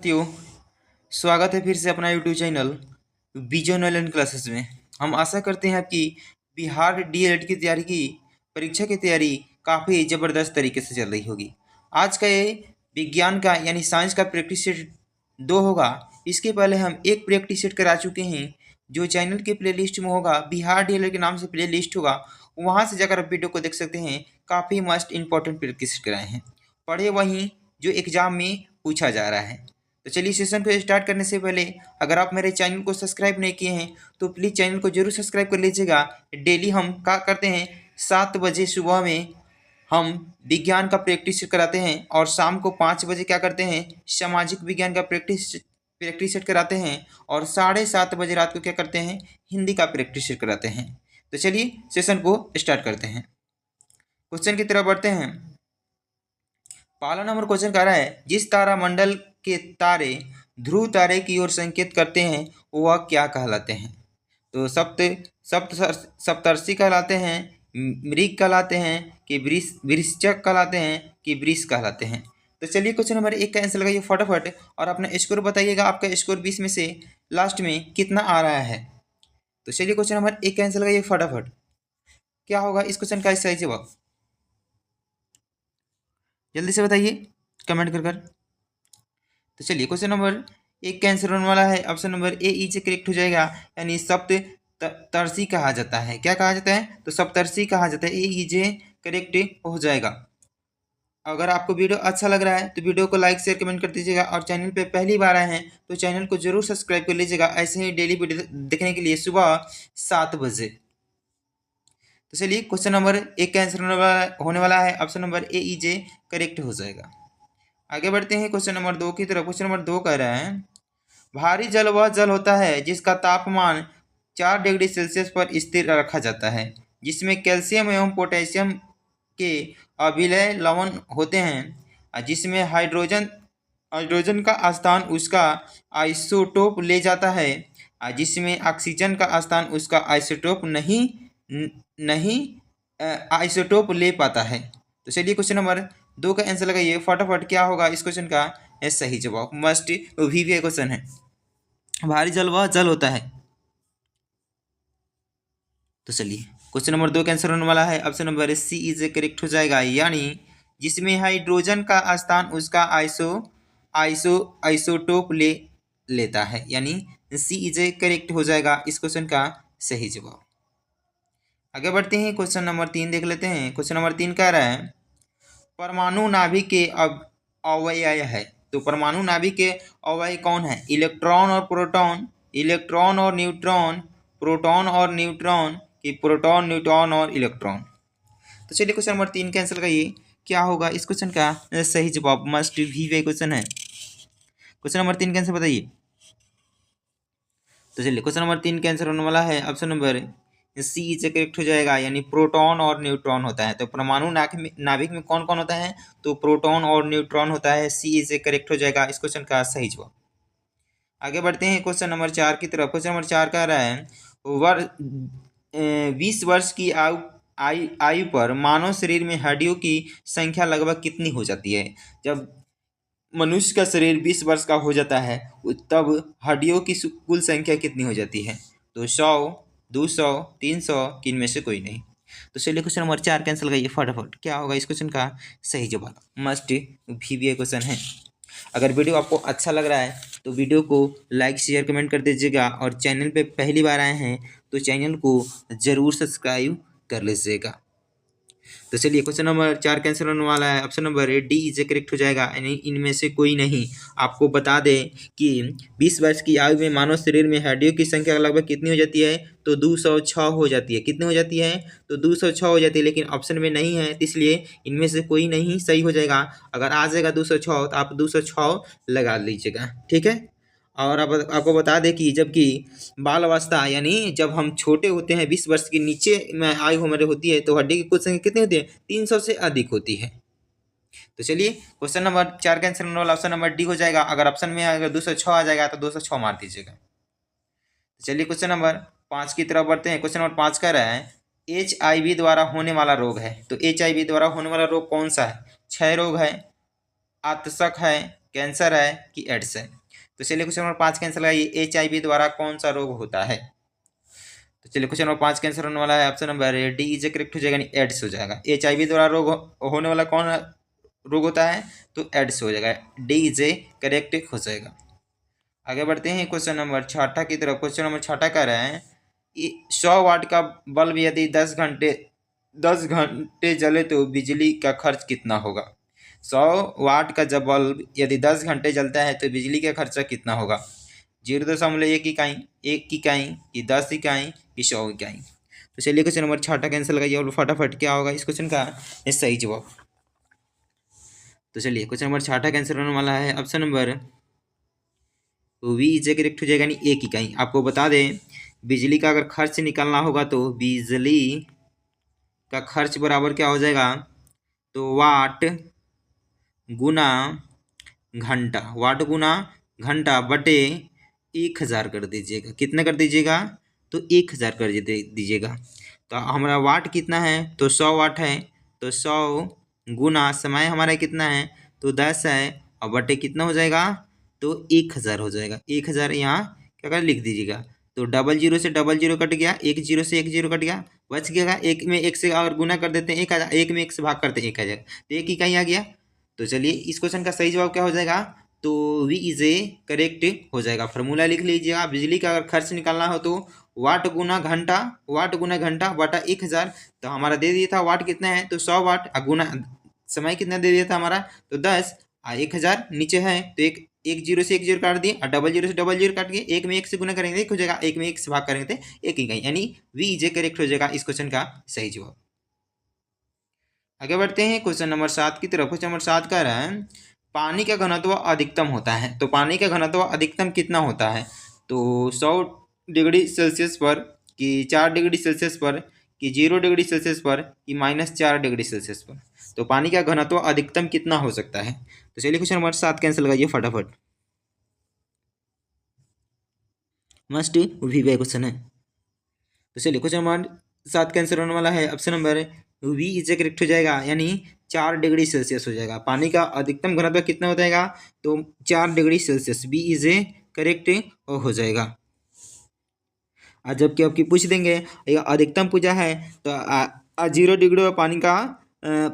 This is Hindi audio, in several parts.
साथियों, स्वागत है फिर से अपना YouTube channel vision online classes में। हम आशा करते हैं आपकी बिहार डीएलएड की तैयारी की परीक्षा की तैयारी काफ़ी ज़बरदस्त तरीके से चल रही होगी। आज का ये विज्ञान का यानी साइंस का प्रैक्टिस सेट 2 होगा। इसके पहले हम एक प्रैक्टिस सेट करा चुके हैं जो चैनल के प्ले लिस्ट में होगा, बिहार डीएलएड के नाम से प्ले लिस्ट होगा। वहाँ से जाकर आप वीडियो को देख सकते हैं। काफ़ी मस्ट इंपॉर्टेंट प्रैक्टिस सेट कराए हैं, पढ़े वहीं जो एग्जाम में पूछा जा रहा है। तो चलिए सेशन को स्टार्ट करने से पहले अगर आप मेरे चैनल को सब्सक्राइब नहीं किए हैं तो प्लीज़ चैनल को जरूर सब्सक्राइब कर लीजिएगा। डेली हम क्या करते हैं, 7 बजे सुबह में हम विज्ञान का प्रैक्टिस कराते हैं और शाम को 5 बजे क्या करते हैं, सामाजिक विज्ञान का प्रैक्टिस सेट कराते हैं और 7:30 बजे रात को क्या करते हैं, हिंदी का प्रैक्टिस सेट कराते हैं। तो चलिए सेशन को स्टार्ट करते हैं, क्वेश्चन की तरफ बढ़ते हैं। पहला नंबर क्वेश्चन कह रहा है, जिस तारा मंडल के तारे ध्रुव तारे की ओर संकेत करते हैं वह क्या कहलाते हैं? तो सप्त सप्तर्षि कहलाते हैं, मृग कहलाते हैं कि वृश्चिक कहलाते हैं कि वृष कहलाते हैं? तो चलिए क्वेश्चन नंबर 1 का आंसर लगाइए फटाफट और अपना स्कोर बताइएगा। आपका स्कोर 20 में से लास्ट में कितना आ रहा है? तो चलिए क्वेश्चन नंबर 1 का आंसर लगाइए फटाफट। क्या होगा इस क्वेश्चन का सही जवाब? जल्दी से बताइए कमेंट कर। तो चलिए क्वेश्चन नंबर 1 का आंसर होने वाला है ऑप्शन नंबर ए ई से करेक्ट हो जाएगा, यानी सप्तर्षि कहा जाता है। क्या कहा जाता है? तो सप्तर्षि कहा जाता है। ए ई जे करेक्ट हो जाएगा। अगर आपको वीडियो अच्छा लग रहा है तो वीडियो को लाइक शेयर कमेंट कर दीजिएगा और चैनल पे पहली बार आए हैं तो चैनल को जरूर सब्सक्राइब कर लीजिएगा, ऐसे ही डेली वीडियो देखने के लिए सुबह 7 बजे। तो चलिए क्वेश्चन नंबर 1 का आंसर होने वाला है ऑप्शन नंबर ए ई जे करेक्ट हो जाएगा। आगे बढ़ते हैं क्वेश्चन नंबर 2 की तरफ। क्वेश्चन नंबर 2 कह रहे हैं, भारी जल वह जल होता है जिसका तापमान 4 डिग्री सेल्सियस पर स्थिर रखा जाता है, जिसमें कैल्शियम एवं पोटेशियम के अभिलय लवण होते हैं, जिसमें हाइड्रोजन हाइड्रोजन का स्थान उसका आइसोटोप ले जाता है, जिसमें ऑक्सीजन का स्थान उसका आइसोटोप नहीं आइसोटोप ले पाता है। तो चलिए क्वेश्चन नंबर 2 का आंसर लगाइए फटाफट। क्या होगा इस क्वेश्चन का सही जवाब? मस्ट वी क्वेश्चन है। भारी जल वह जल होता है। तो चलिए क्वेश्चन नंबर 2 का आंसर होने वाला है option number C is correct हो जाएगा, यानी जिसमें हाइड्रोजन का स्थान उसका आइसोटोप लेता है, यानी सी इज करेक्ट हो जाएगा इस क्वेश्चन का सही जवाब। आगे बढ़ते हैं क्वेश्चन नंबर 3 देख लेते हैं। क्वेश्चन नंबर 3 कह रहा है, परमाणु नाभिक के अवयव है। तो परमाणु नाभिक के अवयव कौन है? इलेक्ट्रॉन और प्रोटॉन, इलेक्ट्रॉन और न्यूट्रॉन, प्रोटॉन और न्यूट्रॉन कि प्रोटॉन न्यूट्रॉन और इलेक्ट्रॉन? तो चलिए क्वेश्चन नंबर 3 कैंसिल लगाइए। क्या होगा इस क्वेश्चन का सही जवाब? मस्ट वी क्वेश्चन है। क्वेश्चन नंबर 3 कैंसिल बताइए। तो चलिए क्वेश्चन नंबर 3 कैंसिल होने वाला है option number C is correct हो जाएगा, यानी प्रोटॉन और न्यूट्रॉन होता है। तो परमाणु नाभिक में कौन कौन होता है? तो प्रोटॉन और न्यूट्रॉन होता है। सी इज करेक्ट हो जाएगा इस क्वेश्चन का सही जवाब। आगे बढ़ते हैं क्वेश्चन नंबर 4 की तरफ। क्वेश्चन नंबर 4 कह रहा है, 20 वर्ष की आयु पर मानव शरीर में हड्डियों की संख्या लगभग कितनी हो जाती है? जब मनुष्य का शरीर 20 वर्ष का हो जाता है तब हड्डियों की कुल संख्या कितनी हो जाती है? तो 100, 200, 300 कि इनमें से कोई नहीं? तो चलिए क्वेश्चन नंबर 4 कैंसिल लगाइए फटाफट। क्या होगा इस क्वेश्चन का सही जवाब? मस्ट वी क्वेश्चन है। अगर वीडियो आपको अच्छा लग रहा है तो वीडियो को लाइक शेयर कमेंट कर दीजिएगा और चैनल पे पहली बार आए हैं तो चैनल को ज़रूर सब्सक्राइब कर लीजिएगा। तो चलिए क्वेश्चन नंबर 4 कैंसिल होने वाला है option number D is correct हो जाएगा, यानी इनमें से कोई नहीं। आपको बता दें कि 20 वर्ष की आयु में मानव शरीर में हड्डियों की संख्या लगभग कितनी हो जाती है? तो 206 हो जाती है। कितनी हो जाती है? तो 206 हो जाती है, लेकिन ऑप्शन में नहीं है इसलिए इनमें से कोई नहीं सही हो जाएगा। अगर आ जाएगा 206 तो आप 206 लगा लीजिएगा, ठीक है। और अब आपको बता दें कि जबकि बाल अवस्था यानी जब हम छोटे होते हैं 20 वर्ष के नीचे में आयु हमारे होती है तो हड्डी की कुल संख्या कितनी होती है? 300 से अधिक होती है। तो चलिए क्वेश्चन नंबर 4 का आंसर ऑप्शन नंबर डी हो जाएगा। अगर ऑप्शन में अगर 206 आ जाएगा तो 206 मार दीजिएगा। तो चलिए क्वेश्चन नंबर 5 की तरफ बढ़ते हैं। क्वेश्चन नंबर 5 कह रहा है, HIV द्वारा होने वाला रोग है। तो HIV द्वारा होने वाला रोग कौन सा है? क्षय रोग है, आतशक है, कैंसर है कि एड्स है? तो चलिए क्वेश्चन नंबर 5 कैंसर लगाइए, HIV द्वारा कौन सा रोग होता है? तो चलिए क्वेश्चन नंबर 5 कैंसर होने वाला है, option number D is correct हो जाएगा, यानी एड्स हो जाएगा। HIV द्वारा रोग होने वाला कौन रोग होता है? तो एड्स हो जाएगा, डी इज करेक्ट हो जाएगा। आगे बढ़ते हैं क्वेश्चन नंबर 6 की तरफ। क्वेश्चन नंबर 6 कह रहे हैं 100 वाट का बल्ब यदि 10 घंटे जले तो बिजली का खर्च कितना होगा? 100 वाट का जब बल्ब यदि 10 घंटे जलता है तो बिजली का खर्चा कितना होगा? 0.1 इकाई, 1 इकाई कि 10 इकाई कि 100 इकाई? तो चलिए क्वेश्चन नंबर 6 कैंसिल लगाइए और फटाफट क्या होगा इस क्वेश्चन का सही जवाब। तो चलिए क्वेश्चन नंबर 6 कैंसिल होने वाला है, option number B is correct हो जाएगा, यानी 1 इकाई। आपको बता दें बिजली का अगर खर्च निकालना होगा तो बिजली का खर्च बराबर क्या हो जाएगा? तो वाट गुना घंटा, वाट गुना घंटा बटे 1000 कर दीजिएगा। कितना कर दीजिएगा? तो 1000 कर दीजिएगा। तो हमारा वाट कितना है? तो 100 वाट है, तो 100 गुना समय हमारा कितना है? तो 10 है, और बटे कितना हो जाएगा? तो 1000 हो जाएगा। 1000 यहाँ क्या कर लिख दीजिएगा। तो 00 से 00 कट गया, 10 से 10 कट गया, बच गया एक में एक से अगर गुना कर देते हैं 1000, एक में एक से भाग करते हैं 1000, तो 1 इकाई आ गया। तो चलिए इस क्वेश्चन का सही जवाब क्या हो जाएगा? तो वी इज ए करेक्ट हो जाएगा। फार्मूला लिख लीजिएगा, बिजली का अगर खर्च निकालना हो तो वाट गुना घंटा बटा 1000। तो हमारा दे दिया था वाट कितना है? तो 100 वाट, गुना समय कितना दे दिया था हमारा? तो 10, 1000 नीचे है, तो एक 10 से 10 काट दिए, और 00 से 00 काट दिए, एक में एक से गुना करेंगे 1 हो जाएगा, एक में एक से भाग करेंगे तो 1 इकाई, यानी वी इज ए करेक्ट हो जाएगा इस क्वेश्चन का सही जवाब। आगे बढ़ते हैं क्वेश्चन नंबर 7 की तरफ। क्वेश्चन नंबर 7 कह रहा है पानी का घनत्व अधिकतम होता है, तो पानी का घनत्व अधिकतम कितना होता है? तो 100 डिग्री सेल्सियस पर कि 4 डिग्री सेल्सियस पर कि 0 डिग्री सेल्सियस पर कि -4 डिग्री सेल्सियस पर? तो पानी का घनत्व अधिकतम कितना हो सकता है? तो चलिए क्वेश्चन नंबर 7 कैंसिल लगाइए फटाफट, मस्ट भी क्वेश्चन है। तो चलिए क्वेश्चन नंबर 7 कैंसिल होने वाला है, option number B is correct हो जाएगा, यानी 4 डिग्री सेल्सियस हो जाएगा। पानी का अधिकतम घनत्व कितना हो जाएगा? तो 4 degree Celsius, B is a correct हो जाएगा। आज जबकि आपकी पूछ देंगे अधिकतम पूछा है तो 0 डिग्री पर पानी का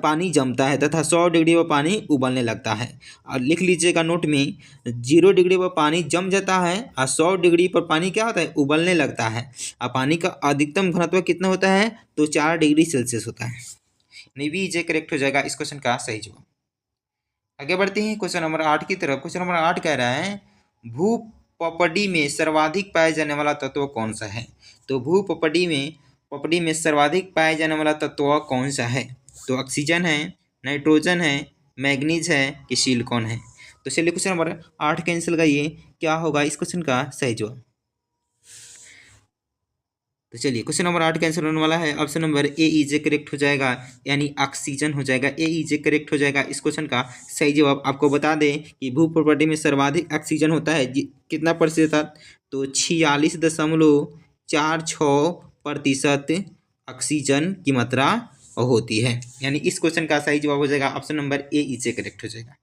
पानी जमता है तथा 100 डिग्री पर पानी उबलने लगता है। और लिख लीजिएगा नोट में, 0 डिग्री पर पानी जम जाता है और 100 डिग्री पर पानी क्या होता है? उबलने लगता है। और पानी का अधिकतम घनत्व कितना होता है? तो 4 डिग्री सेल्सियस होता है। नहीं, बी जे करेक्ट हो जाएगा इस क्वेश्चन का सही जवाब। आगे बढ़ते हैं क्वेश्चन नंबर 8 की तरफ। क्वेश्चन नंबर 8 कह रहा है भूपपटी में सर्वाधिक पाया जाने वाला तत्व कौन सा है? तो भूपपटी में सर्वाधिक पाया जाने वाला तत्व कौन सा है? तो ऑक्सीजन है, नाइट्रोजन है, मैग्नीज है कि सिलिकॉन है? तो चलिए क्वेश्चन नंबर 8 कैंसिल लगाइए, क्या होगा इस क्वेश्चन का सही जवाब। तो चलिए क्वेश्चन नंबर 8 कैंसिल होने वाला है, option number A is a correct हो जाएगा, यानी ऑक्सीजन हो जाएगा। ए इज ए करेक्ट हो जाएगा इस क्वेश्चन का सही जवाब। आपको बता दें कि भू प्रॉपर्टी में सर्वाधिक ऑक्सीजन होता है, कितना प्रतिशत? तो 46.46% ऑक्सीजन की मात्रा होती है, यानी इस क्वेश्चन का सही जवाब हो जाएगा option number A is a correct हो जाएगा।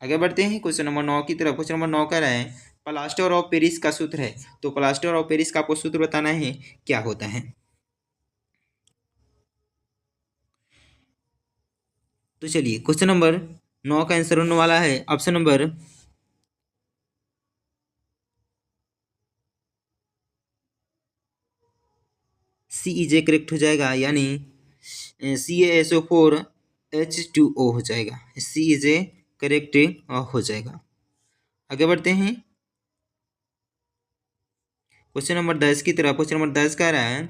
आगे बढ़ते हैं क्वेश्चन नंबर 9 की तरफ। क्वेश्चन नंबर 9 कह रहे हैं प्लास्टर ऑफ पेरिस का सूत्र है, तो प्लास्टर ऑफ पेरिस का आपको सूत्र बताना है, क्या होता है? तो चलिए क्वेश्चन नंबर 9 का आंसर होने वाला है, option number C is a correct हो जाएगा, यानी CaSO4H2O हो जाएगा। सी इज ए करेक्ट हो जाएगा। आगे बढ़ते हैं क्वेश्चन नंबर 10 की तरफ। क्वेश्चन नंबर 10 कह रहा है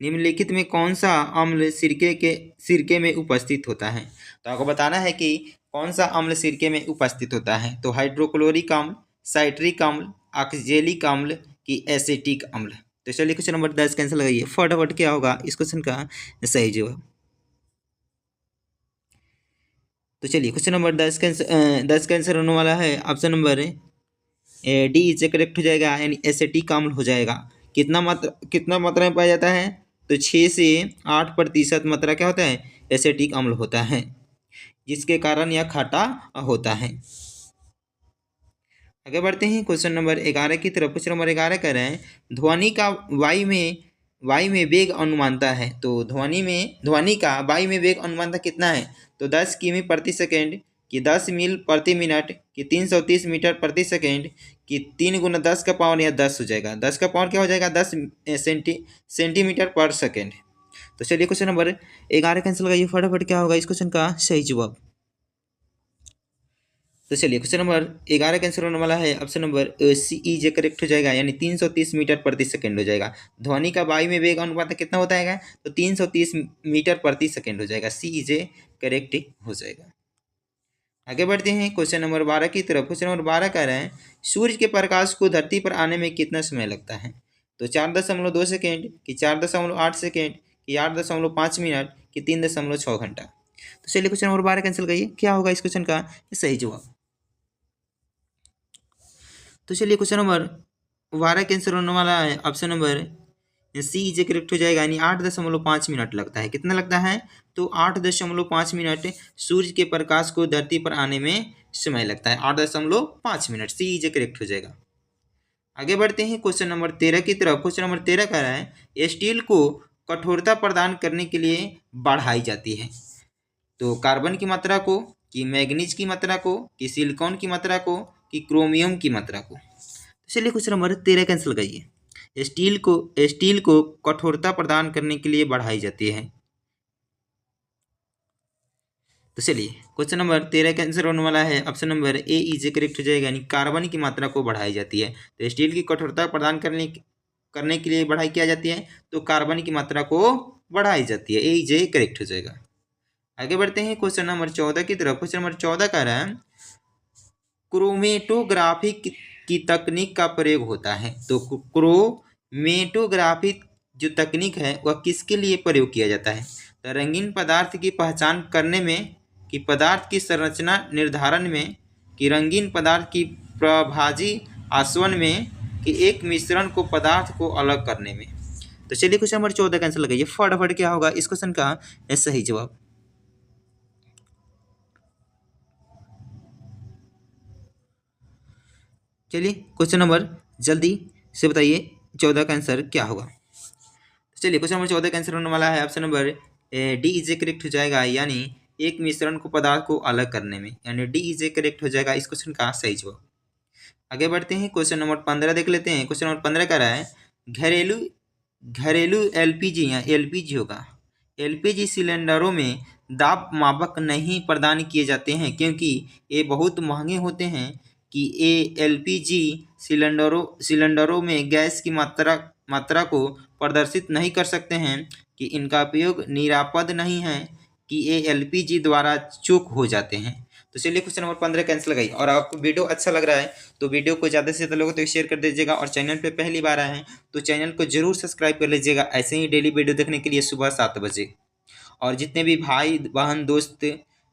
निम्नलिखित में कौन सा अम्ल सिरके में उपस्थित होता है? तो आपको बताना है कि कौन सा अम्ल सिरके में उपस्थित होता है। तो हाइड्रोक्लोरिक अम्ल, साइट्रिक अम्ल, ऑक्जेलिक अम्ल कि एसिटिक अम्ल? तो चलिए क्वेश्चन नंबर 10 कैंसिल लगाइए फटाफट, क्या होगा इस क्वेश्चन का सही जवाब। तो चलिए क्वेश्चन नंबर 10 कैंसिल होने वाला है, option number D is correct हो जाएगा, यानी एसिटिक अम्ल हो जाएगा। कितना मात्रा में पाया जाता है? तो 6 से 8% मात्रा क्या होता है? एसिटिक अम्ल होता है, जिसके कारण यह खट्टा होता है। आगे बढ़ते हैं क्वेश्चन नंबर 11 की तरफ। क्वेश्चन नंबर 11 कह रहे हैं ध्वनि का वायु में वेग अनुमानता है। तो ध्वनि का वायु में वेग अनुमानता कितना है? तो 10 किमी प्रति सेकेंड, कि 10 मील प्रति मिनट, कि 330 मीटर प्रति सेकेंड, कि 3 गुना 10 का पावर या 10 हो जाएगा। 10 का पावर क्या हो जाएगा? 10 सेंटीमीटर पर सेकेंड। तो चलिए क्वेश्चन नंबर 11 कैंसिल लगाइए फटाफट। क्या होगा इस क्वेश्चन का सही जवाब? तो चलिए क्वेश्चन नंबर 11 का आंसर होने वाला है ऑप्शन नंबर सी ई जे करेक्ट हो जाएगा, यानी 330 मीटर प्रति सेकंड हो जाएगा। ध्वनि का वायु में वेग अनुपात कितना होता है? तो 330 मीटर प्रति सेकंड हो जाएगा। सी ई जे करेक्ट हो जाएगा। आगे बढ़ते हैं क्वेश्चन नंबर 12 की तरफ। क्वेश्चन नंबर 12 कह रहे हैं सूर्य के प्रकाश को धरती पर आने में कितना समय लगता है? तो 4.2 सेकेंड, कि 4.8 सेकेंड, कि 8.5 मिनट, कि 3.6 घंटा। तो चलिए क्वेश्चन नंबर 12 कैंसिल करिए। क्या होगा इस क्वेश्चन का सही जवाब? तो चलिए क्वेश्चन नंबर 12 के आंसर होने वाला है ऑप्शन नंबर सी जे करेक्ट हो जाएगा, यानी 8.5 मिनट लगता है। कितना लगता है? तो 8.5 मिनट सूर्य के प्रकाश को धरती पर आने में समय लगता है। 8.5 मिनट, सी जे करेक्ट हो जाएगा। आगे बढ़ते हैं क्वेश्चन नंबर 13 की तरफ। क्वेश्चन नंबर 13 कह रहा है स्टील को कठोरता प्रदान करने के लिए बढ़ाई जाती है। तो कार्बन की मात्रा को, कि मैग्नीज की मात्रा को, कि सिलिकॉन की मात्रा को, कि क्रोमियम की मात्रा को। तो चलिए क्वेश्चन नंबर 13 कैंसिल लगाइए। स्टील को कठोरता प्रदान करने के लिए बढ़ाई जाती है। तो चलिए क्वेश्चन नंबर 13 का आंसर होने वाला है option number A is correct हो जाएगा, यानी कार्बन की मात्रा को बढ़ाई जाती है। तो स्टील की कठोरता प्रदान करने के लिए बढ़ाई किया जाती है, तो कार्बन की मात्रा को बढ़ाई जाती है। ए इज करेक्ट हो जाएगा। आगे बढ़ते हैं क्वेश्चन नंबर 14 की तरफ। क्वेश्चन नंबर 14 कह रहा है क्रोमेटोग्राफी की तकनीक का प्रयोग होता है। तो क्रोमेटोग्राफी जो तकनीक है वह किसके लिए प्रयोग किया जाता है? तो रंगीन पदार्थ की पहचान करने में, कि पदार्थ की संरचना निर्धारण में, कि रंगीन पदार्थ की प्रभाजी आसवन में, कि एक मिश्रण को पदार्थ को अलग करने में। तो चलिए क्वेश्चन नंबर 14 का आंसर लगाइए फटाफट। क्या होगा इस क्वेश्चन का सही जवाब? चलिए क्वेश्चन नंबर जल्दी से बताइए 14 का आंसर क्या होगा? चलिए क्वेश्चन नंबर 14 का आंसर होने वाला है option number D is correct हो जाएगा, यानी एक मिश्रण को पदार्थ को अलग करने में, यानी डी इज करेक्ट हो जाएगा इस क्वेश्चन का सही जवाब। आगे बढ़ते हैं क्वेश्चन नंबर 15 देख लेते हैं। क्वेश्चन नंबर 15 कह रहा है घरेलू एलपीजी या एलपीजी होगा। एलपीजी सिलेंडरों में दाब मापक नहीं प्रदान किए जाते हैं क्योंकि ये बहुत महंगे होते हैं, कि ये एलपीजी सिलेंडरों में गैस की मात्रा को प्रदर्शित नहीं कर सकते हैं, कि इनका उपयोग निरापद नहीं है, कि ये एलपीजी द्वारा चूक हो जाते हैं। तो चलिए क्वेश्चन नंबर 15 कैंसिल लगाइए। और आपको वीडियो अच्छा लग रहा है तो वीडियो को ज़्यादा से ज़्यादा लोगों तक शेयर कर दीजिएगा, और चैनल पे पहली बार आए हैं तो चैनल को जरूर सब्सक्राइब कर लीजिएगा, ऐसे ही डेली वीडियो देखने के लिए सुबह 7 बजे। और जितने भी भाई बहन दोस्त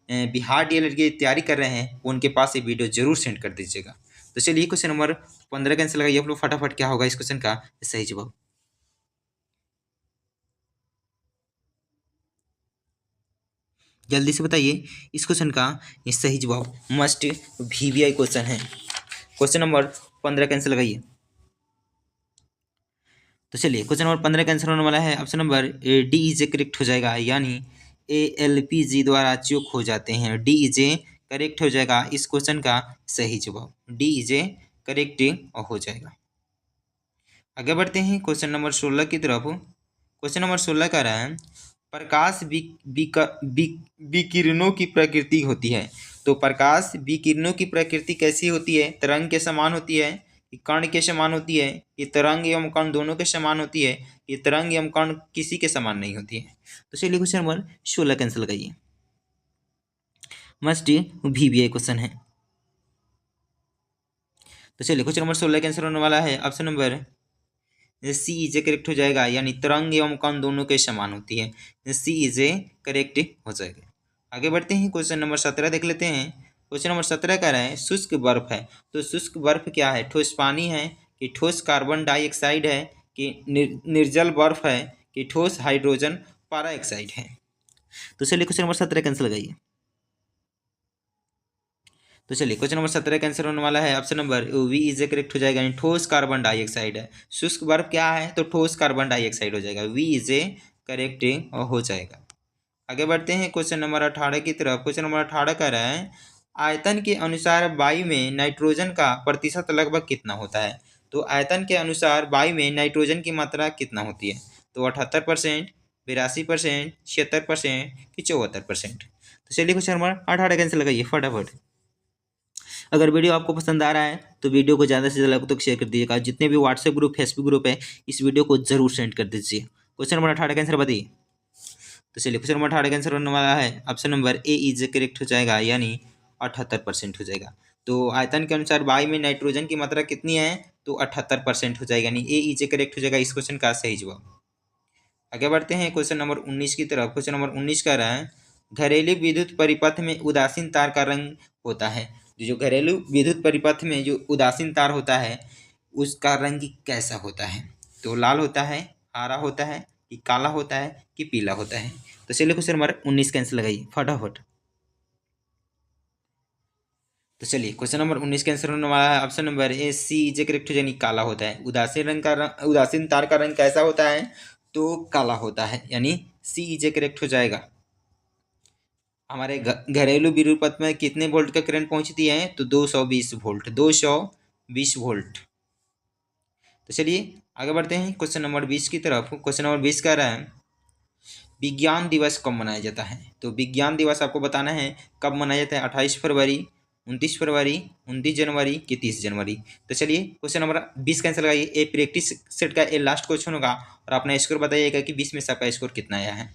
बिहार डीएलएड की तैयारी कर रहे हैं उनके पास ये वीडियो जरूर सेंड कर दीजिएगा। तो चलिए क्वेश्चन नंबर 15 कैंसिल लगाइए आप लोग फटाफट। क्या होगा इस क्वेश्चन का सही जवाब? जल्दी से बताइए इस क्वेश्चन का ये सही जवाब। मस्ट वीवीआई क्वेश्चन है। क्वेश्चन नंबर 15 कैंसिल लगाइए। तो चलिए क्वेश्चन नंबर 15 का आंसर होने वाला है option number D is correct हो जाएगा, यानी एएलपीजी द्वारा चूक हो जाते हैं। डी इज करेक्ट हो जाएगा इस क्वेश्चन का सही जवाब। डी इज करेक्ट हो जाएगा। आगे बढ़ते हैं क्वेश्चन नंबर 16 की तरफ। क्वेश्चन नंबर 16 कह रहा है प्रकाश विकिरणों की प्रकृति होती है। तो प्रकाश विकिरणों की प्रकृति कैसी होती है? तरंग के समान होती है, कि कण के समान होती है, कि तरंग एवं कण दोनों के समान होती है, कि तरंग एवं कण किसी के समान नहीं होती है। तो चलिए क्वेश्चन नंबर 16 कैंसिल लगाइए। मस्ट वीवीआई क्वेश्चन है। तो चलिए क्वेश्चन नंबर 16 का आंसर होने वाला है option number C is correct हो जाएगा, यानी तरंग एवं कण दोनों के समान होती है। सी इज करेक्ट हो जाएगा। आगे बढ़ते हैं क्वेश्चन नंबर 17 देख लेते हैं। क्वेश्चन नंबर 17 कह रहा है शुष्क बर्फ है। तो शुष्क बर्फ क्या है? ठोस पानी है, कि ठोस कार्बन डाइऑक्साइड है, कि निर्जल बर्फ है, कि ठोस हाइड्रोजन पेरोक्साइड है। तो चलिए क्वेश्चन नंबर 17 कैंसिल लगाइए। तो चलिए क्वेश्चन नंबर 17 का आंसर होने वाला है option number B is a correct हो जाएगा, यानी ठोस कार्बन डाइऑक्साइड है। शुष्क बर्फ क्या है, तो ठोस कार्बन डाइऑक्साइड हो जाएगा, वी इज ए करेक्ट हो जाएगा। आगे बढ़ते हैं क्वेश्चन नंबर 18 की तरफ। क्वेश्चन नंबर 18 कह रहा है आयतन के अनुसार वायु में नाइट्रोजन का प्रतिशत लगभग कितना होता है। तो आयतन के अनुसार वायु में नाइट्रोजन की मात्रा कितना होती है, तो 78%, 82%, 76% कि 74%। तो चलिए क्वेश्चन नंबर 18 का आंसर लगाइए फटाफट। अगर वीडियो आपको पसंद आ रहा है तो वीडियो को ज़्यादा से ज़्यादा लोगों तक शेयर कर दीजिएगा। जितने भी व्हाट्सएप ग्रुप, फेसबुक ग्रुप है, इस वीडियो को जरूर सेंड कर दीजिए। क्वेश्चन नंबर 18 का आंसर बताइए। तो चलिए क्वेश्चन नंबर 18 का आंसर होने वाला है option number A is correct हो जाएगा, यानी 78% हो जाएगा। तो आयतन के अनुसार वायु में नाइट्रोजन की मात्रा कितनी है, तो 78% हो जाएगा, यानी ए इज करेक्ट हो जाएगा इस क्वेश्चन का सही जवाब। आगे बढ़ते हैं क्वेश्चन नंबर 19 की तरफ। क्वेश्चन नंबर 19 कह रहा है घरेलू विद्युत परिपथ में उदासीन तार का रंग होता है। जो घरेलू विद्युत परिपथ में जो उदासीन तार होता है उसका रंग कैसा होता है, तो लाल होता है, हरा होता है कि काला होता है कि पीला होता है। तो चलिए क्वेश्चन नंबर 19 कैंसिल लगाइए फटाफट। तो चलिए क्वेश्चन नंबर 19 का आंसर होने वाला है option number A C is correct, यानी काला होता है। उदासीन तार का रंग कैसा होता है, तो काला होता है, यानी सी इज करेक्ट हो जाएगा। हमारे घरेलू विद्युत पथ में कितने वोल्ट का करंट पहुंचती है, तो 220 वोल्ट, 220 वोल्ट। तो चलिए आगे बढ़ते हैं क्वेश्चन नंबर 20 की तरफ। क्वेश्चन नंबर 20 कह रहा है विज्ञान दिवस कब मनाया जाता है। तो विज्ञान दिवस आपको बताना है कब मनाया जाता है, 28 फरवरी, 29 फरवरी, 29 जनवरी कि 30 जनवरी। तो चलिए क्वेश्चन नंबर 20 कैंसिल लगाइए। ए प्रैक्टिस सेट का ये लास्ट क्वेश्चन होगा और अपना स्कोर बताइएगा कि 20 में से आपका स्कोर कितना आया है।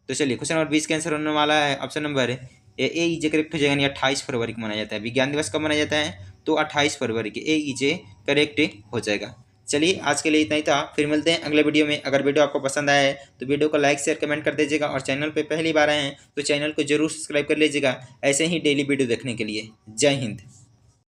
तो चलिए क्वेश्चन नंबर 20 का आंसर होने वाला है option number A is correct हो जाएगा, यानी 28 फरवरी को मनाया जाता है। विज्ञान दिवस कब मनाया जाता है, तो 28 फरवरी के, ए इज करेक्ट हो जाएगा। चलिए आज के लिए इतना ही था, फिर मिलते हैं अगले वीडियो में। अगर वीडियो आपको पसंद आया है तो वीडियो को लाइक शेयर कमेंट कर दीजिएगा और चैनल पे पहली बार आए हैं तो चैनल को जरूर सब्सक्राइब कर लीजिएगा ऐसे ही डेली वीडियो देखने के लिए। जय हिंद।